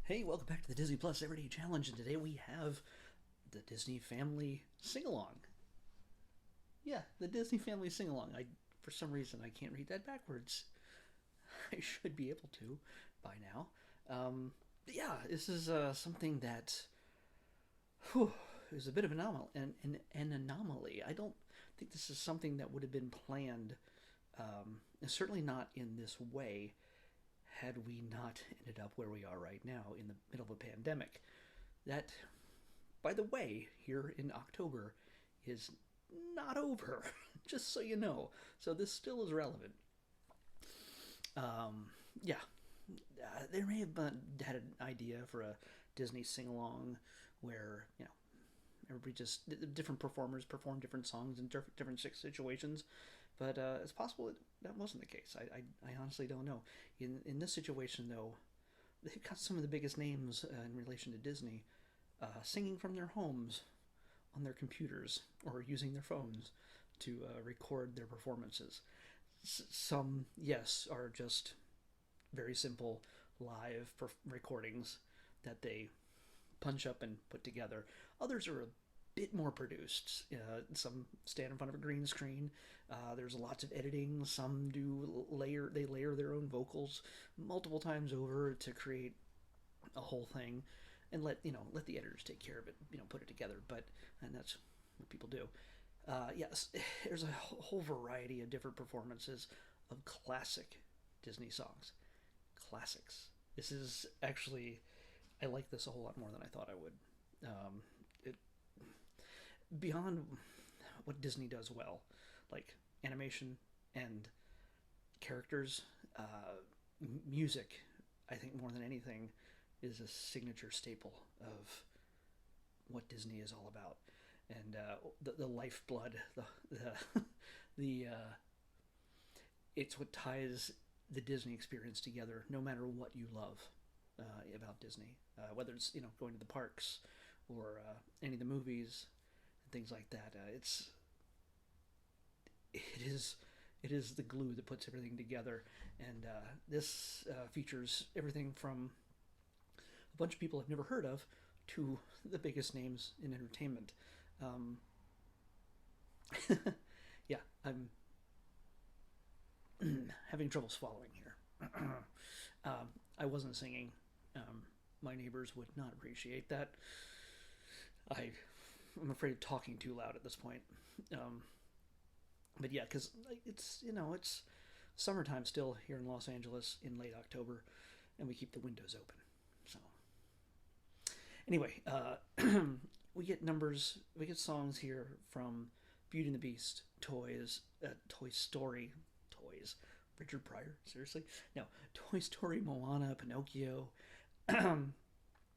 Hey, welcome back to the Disney Plus Everyday Challenge, and today we have the Disney Family Sing-Along. Yeah, the Disney Family Sing-Along. For some reason, I can't read that backwards. I should be able to by now. But yeah, this is something that whew, is a bit of an anomaly. I don't think this is something that would have been planned, certainly not in this way, had we not ended up where we are right now in the middle of a pandemic. That, by the way, here in October is not over, just so you know. So this still is relevant. Yeah, they may have had an idea for a Disney sing along where, everybody just, different performers perform different songs in different situations. But it's possible that wasn't the case. I honestly don't know. In this situation, though, they've got some of the biggest names in relation to Disney singing from their homes on their computers or using their phones to record their performances. Some, yes, are just very simple live recordings that they punch up and put together. Others are a bit more produced. Some stand in front of a green screen. There's lots of editing. Some do layer. They layer their own vocals multiple times over to create a whole thing, and let the editors take care of it. Put it together. And that's what people do. Yes, there's a whole variety of different performances of classic Disney songs. Classics. This is actually, I like this a whole lot more than I thought I would. It beyond what Disney does well, like animation and characters, music. I think more than anything is a signature staple of what Disney is all about, and the lifeblood, the the it's what ties the Disney experience together. No matter what you love about Disney, whether it's going to the parks or any of the movies and things like that, it is it is the glue that puts everything together. And this features everything from a bunch of people I've never heard of to the biggest names in entertainment. Um, yeah, I'm having trouble swallowing here. I wasn't singing. My neighbors would not appreciate that. I'm afraid of talking too loud at this point. Um, but yeah, because it's summertime still here in Los Angeles in late October, and we keep the windows open. So anyway, we get songs here from Beauty and the Beast, Toys, Toy Story, Toys, Richard Pryor, seriously? No, Toy Story, Moana, Pinocchio,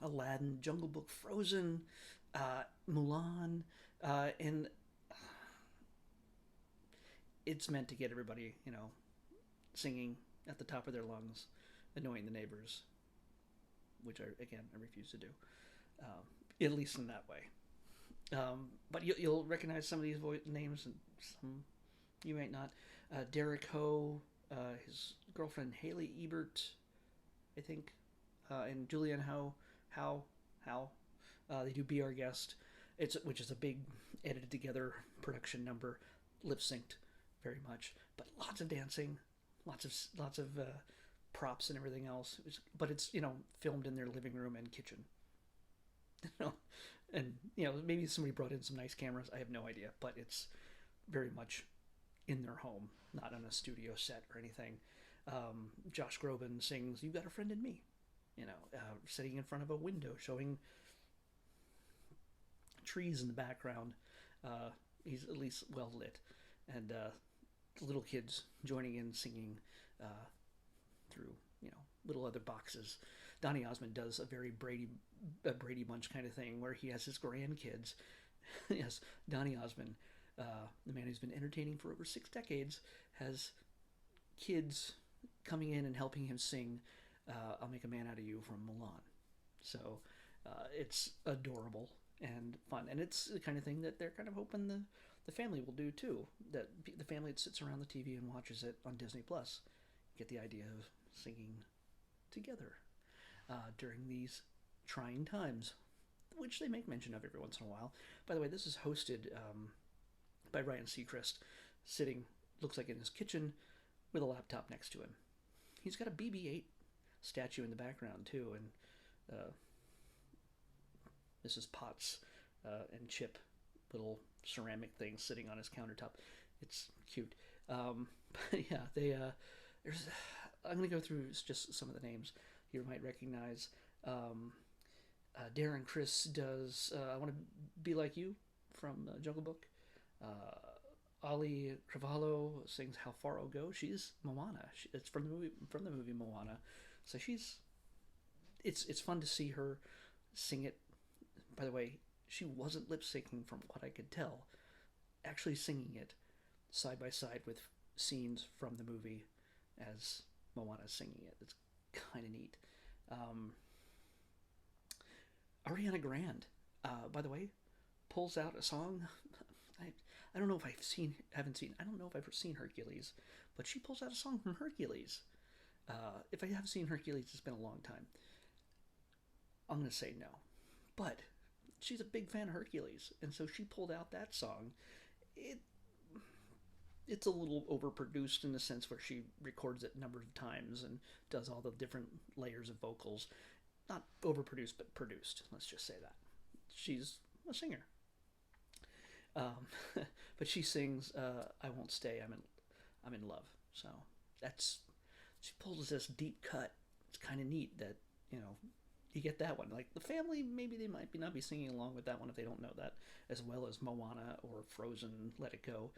Aladdin, Jungle Book, Frozen, Mulan, and it's meant to get everybody, singing at the top of their lungs, annoying the neighbors, which I refuse to do, at least in that way. But you'll recognize some of these names, and some you might not. Derek Ho, his girlfriend Haley Ebert, I think, and Julianne How. They do Be Our Guest, which is a big edited together production number, lip synced very much, but lots of dancing, lots of props and everything else. But it's filmed in their living room and kitchen. And maybe somebody brought in some nice cameras. I have no idea, but it's very much in their home, not on a studio set or anything. Josh Groban sings "You Got a Friend in Me," sitting in front of a window, showing trees in the background. He's at least well lit, and little kids joining in singing through little other boxes. Donny Osmond does a very Brady Bunch kind of thing where he has his grandkids. Yes, Donny Osmond, the man who's been entertaining for over 6 decades, has kids coming in and helping him sing "I'll Make a Man Out of You" from Mulan. So it's adorable and fun, and it's the kind of thing that they're kind of hoping the family will do too. That the family that sits around the TV and watches it on Disney Plus get the idea of singing together. during these trying times, which they make mention of every once in a while. By the way, this is hosted by Ryan Seacrest, sitting, looks like in his kitchen, with a laptop next to him. He's got a BB-8 statue in the background, too, and Mrs. Potts and Chip, little ceramic things sitting on his countertop. It's cute. But yeah, there's. I'm going to go through just some of the names you might recognize. Darren Criss does I Want to Be Like You from Jungle Book. Auli'i Cravalho sings How Far I'll Go. She's Moana. It's from the movie Moana. So it's fun to see her sing it. By the way, she wasn't lip syncing from what I could tell. Actually singing it side by side with scenes from the movie as Moana's singing it. It's kind of neat. Ariana Grande, by the way, pulls out a song. I don't know if I don't know if I've seen Hercules, but she pulls out a song from Hercules. If I have seen Hercules, it's been a long time. I'm going to say no. But she's a big fan of Hercules, and so she pulled out that song. It's a little overproduced in the sense where she records it a number of times and does all the different layers of vocals. Not overproduced, but produced. Let's just say that. She's a singer. But she sings "I Won't Stay, I'm in Love." So she pulls this deep cut. It's kind of neat that you get that one. Like the family, maybe they might not be singing along with that one if they don't know that, as well as Moana or Frozen, Let It Go.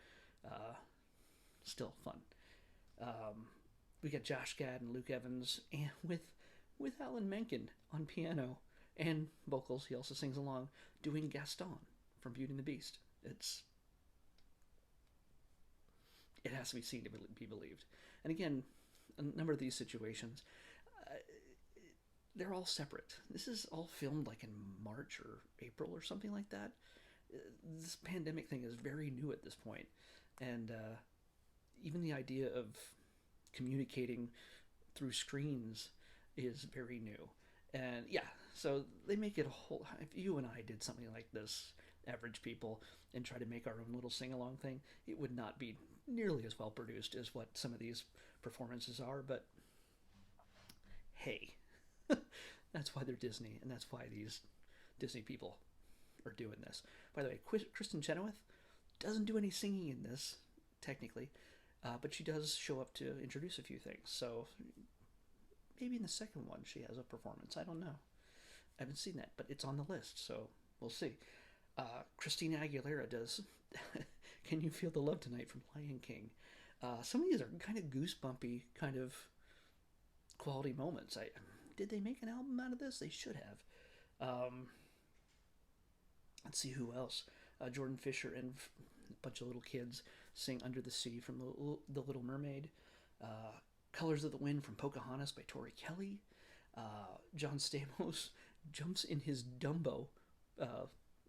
Still fun. We got Josh Gad and Luke Evans, and with Alan Menken on piano and vocals. He also sings along, doing Gaston from Beauty and the Beast. It has to be seen to be believed. And again, a number of these situations, they're all separate. This is all filmed like in March or April or something like that. This pandemic thing is very new at this point, and even the idea of communicating through screens is very new. And yeah, so they make it a whole. If you and I did something like this, average people, and try to make our own little sing-along thing, it would not be nearly as well produced as what some of these performances are. But hey, that's why they're Disney, and that's why these Disney people are doing this. By the way, Kristen Chenoweth doesn't do any singing in this, technically, but she does show up to introduce a few things. So maybe in the second one she has a performance. I don't know. I haven't seen that, but it's on the list, so we'll see. Christina Aguilera does Can You Feel the Love Tonight from Lion King. Some of these are kind of goosebumpy, kind of quality moments. Did they make an album out of this? They should have. Let's see who else. Jordan Fisher and a bunch of little kids sing Under the Sea from The Little Mermaid. Colors of the Wind from Pocahontas by Tori Kelly. John Stamos jumps in his Dumbo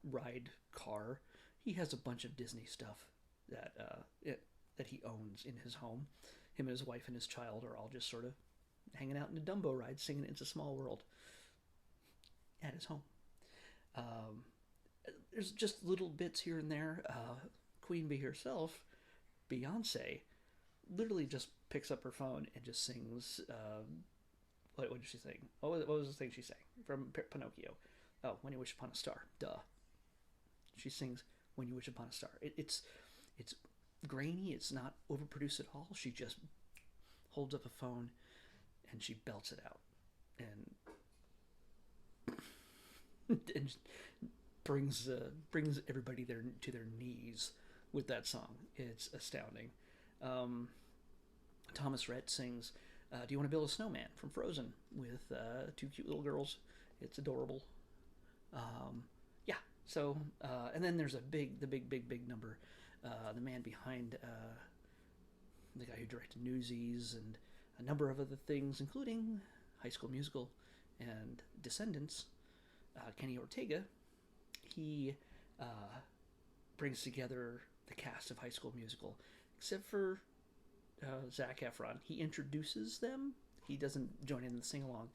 ride car. He has a bunch of Disney stuff that he owns in his home. Him and his wife and his child are all just sort of hanging out in a Dumbo ride, singing It's a Small World at his home. There's just little bits here and there. Queen Bee herself, Beyonce, literally just picks up her phone and just sings. What did she sing? What was the thing she sang from Pinocchio? Oh, When You Wish Upon a Star. Duh. She sings When You Wish Upon a Star. It's grainy. It's not overproduced at all. She just holds up a phone and she belts it out and brings everybody there to their knees with that song. It's astounding. Thomas Rhett sings Do You Want to Build a Snowman from Frozen with two cute little girls. It's adorable. Yeah. So and then there's the big number. The man behind the guy who directed Newsies and a number of other things, including High School Musical and Descendants, Kenny Ortega. He brings together the cast of High School Musical, except for Zac Efron. He introduces them. He doesn't join in the sing-along,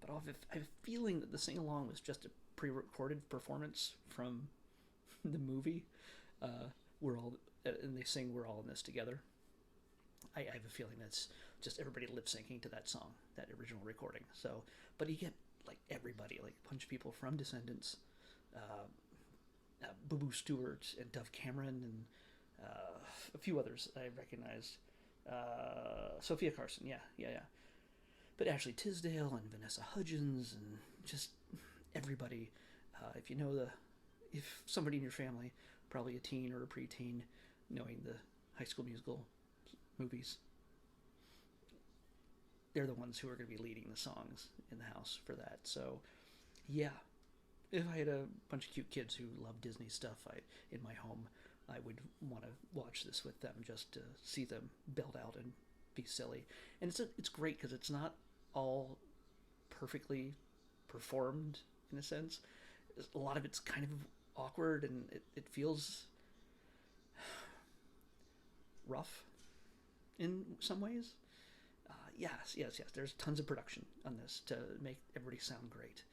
but I have a feeling that the sing along was just a pre-recorded performance from the movie. We're all and they sing "We're All in This Together." I have a feeling that's just everybody lip syncing to that song, that original recording. So, but you get like everybody, like a bunch of people from Descendants, Boo Boo Stewart and Dove Cameron, and a few others I recognized. Sophia Carson, yeah. But Ashley Tisdale and Vanessa Hudgens and just everybody. If you know if somebody in your family, probably a teen or a preteen, knowing the High School Musical movies, they're the ones who are going to be leading the songs in the house for that. So, yeah, if I had a bunch of cute kids who love Disney stuff in my home, I would want to watch this with them just to see them belt out and be silly. And it's great because it's not all perfectly performed in a sense. A lot of it's kind of awkward and it feels rough in some ways. Yes. There's tons of production on this to make everybody sound great.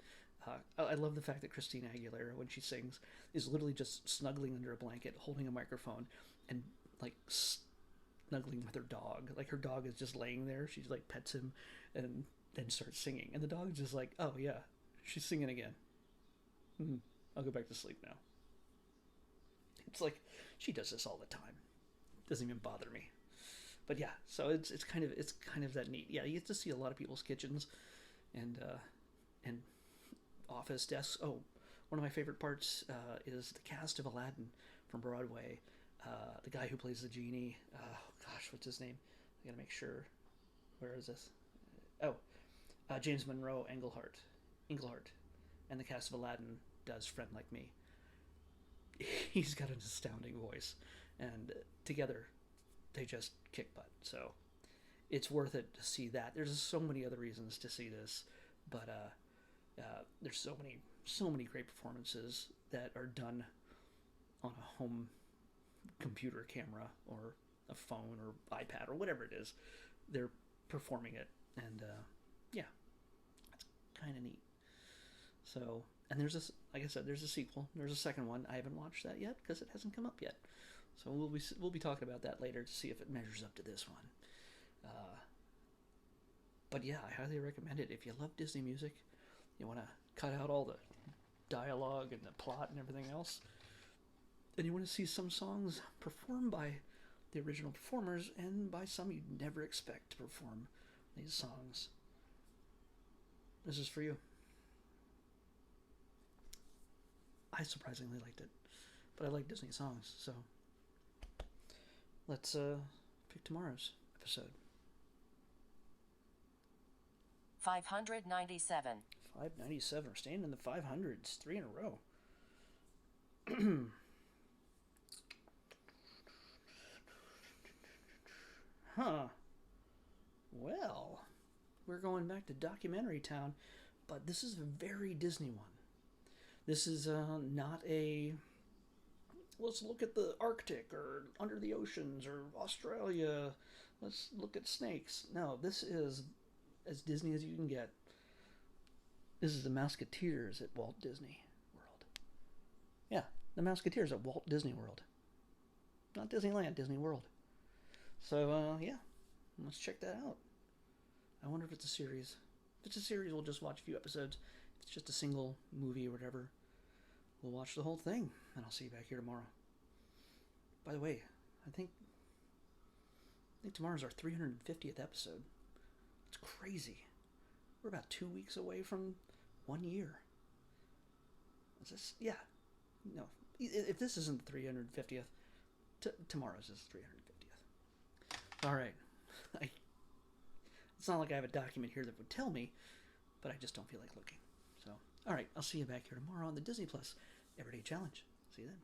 I love the fact that Christina Aguilera, when she sings, is literally just snuggling under a blanket, holding a microphone, and like snuggling with her dog. Like her dog is just laying there. She's like pets him, and then starts singing. And the dog's just like, oh yeah, she's singing again. I'll go back to sleep now. It's like she does this all the time. Doesn't even bother me. But yeah, so it's kind of that neat. Yeah, you get to see a lot of people's kitchens, and office desks. Oh, one of my favorite parts is the cast of Aladdin from Broadway. The guy who plays the genie. Oh gosh, what's his name? I gotta make sure. Where is this? Oh, James Monroe Englehart, and the cast of Aladdin does "Friend Like Me." He's got an astounding voice, and together they just kick butt. So it's worth it to see that. There's so many other reasons to see this, but there's so many great performances that are done on a home computer camera or a phone or iPad or whatever it is. They're performing it, and yeah, it's kind of neat. So, and there's this, like I said, there's a sequel. There's a second one. I haven't watched that yet because it hasn't come up yet. So we'll be talking about that later to see if it measures up to this one. But yeah, I highly recommend it. If you love Disney music, you want to cut out all the dialogue and the plot and everything else, and you want to see some songs performed by the original performers and by some you'd never expect to perform these songs, this is for you. I surprisingly liked it, but I like Disney songs, so let's pick tomorrow's episode. 597. 597. We're staying in the 500s. 3 in a row. Huh. Well, we're going back to Documentary Town, but this is a very Disney one. This is not a let's look at the Arctic or under the oceans or Australia. Let's look at snakes. No, this is as Disney as you can get. This is the Mouseketeers at Walt Disney World. Yeah, the Mouseketeers at Walt Disney World. Not Disneyland, Disney World. So, yeah, let's check that out. I wonder if it's a series. If it's a series, we'll just watch a few episodes. If it's just a single movie or whatever, we'll watch the whole thing, and I'll see you back here tomorrow. By the way, I think tomorrow's our 350th episode. It's crazy. We're about 2 weeks away from 1 year. Is this? Yeah. No. If this isn't the 350th, tomorrow's is the 350th. All right. It's not like I have a document here that would tell me, but I just don't feel like looking. So, all right. I'll see you back here tomorrow on the Disney Plus Everyday Challenge. See you then.